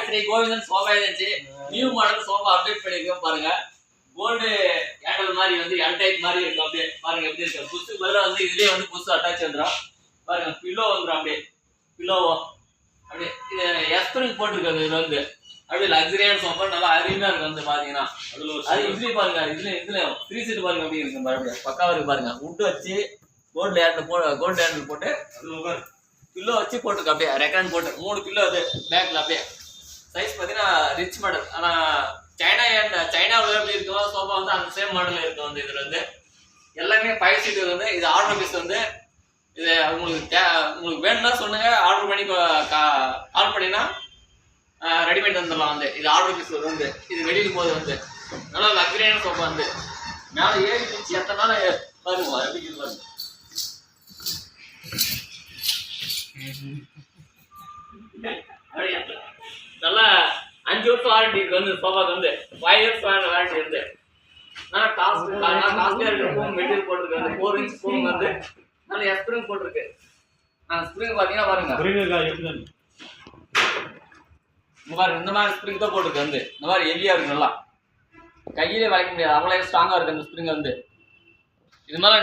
Sri Govindan sofa agency new model sofa update பண்ணிருக்கோம் பாருங்க. Gold handle மாதிரி வந்து எல் டைப் மாதிரி இருக்கும். அப்படியே பாருங்க எப்படி இருக்கு. புஷ் பதிலா வந்து இதுலயே வந்து புஷ் அட்டாச் வந்துடும். பாருங்க பில்லோ வந்துடும். அப்படியே பில்லோவோ அப்படியே இது எஸ்பிரிங் போட்டுருக்காங்க. இதுல வந்து அப்படியே லக்ஸரியான சோஃபா நல்லா அருமையா இருக்கும். வந்து பாத்தீங்கன்னா அது இதுலயே பாருங்க. இதுல 3 சீட் பாருங்க எப்படி இருக்கு பாருங்க. பக்காவா இருக்கு பாருங்க. வுட் வச்சு கோல்டு ஹேண்டில் போட்டு பில்லோ வச்சு போட்டுருக்கு. அப்படியே ரெக்கன் போட்டு 3 பில்லோ அது பேக்ல. அப்படியே சைஸ் பார்த்தீங்கன்னா ரிச் மாடல். ஆனால் சைனாவில் எப்படி இருக்கோ சோஃபா வந்து அந்த சேம் மாடலில் இருக்கும். வந்து இதில் வந்து எல்லாமே 5 சீட் வந்து இது ஆர்டர் பீஸ். வந்து இது உங்களுக்கு வேணும்னா சொல்லுங்க. ஆர்டர் பண்ணி கால் பண்ணினா ரெடிமேட் வந்துடலாம். வந்து இது ஆர்டர் பீஸ் வந்து இது வெளியில் போது வந்து நல்லா லக்ஸரியான சோஃபா. வந்து மேலே ஏறி இருந்துச்சு எத்தனை நாள் பாருங்க எப்படி பாருங்க. நல்லா 5 வருஷம் வாரண்டி இருக்கு. வந்து சோஃபாக்கு வந்து 5 இயர்ஸ் வாரண்டி இருந்து நல்லா காஸ்ட்லியா இருக்கு. மெட்டீரியல் போட்டிருக்கு. வந்து 4 இன்ச் ஸ்பூன் வந்து நல்ல ஸ்ப்ரிங் போட்டிருக்கு. ஸ்ப்ரிங் பாத்தீங்கன்னா பாருங்க இந்த மாதிரி ஸ்ப்ரிங் தான் போட்டிருக்கு. வந்து இந்த மாதிரி ஹெவியா இருக்கு. நல்லா கையிலே வளைக்க முடியாது. அவ்வளோ ஸ்ட்ராங்கா இருக்கு அந்த ஸ்ப்ரிங். வந்து இது மாதிரி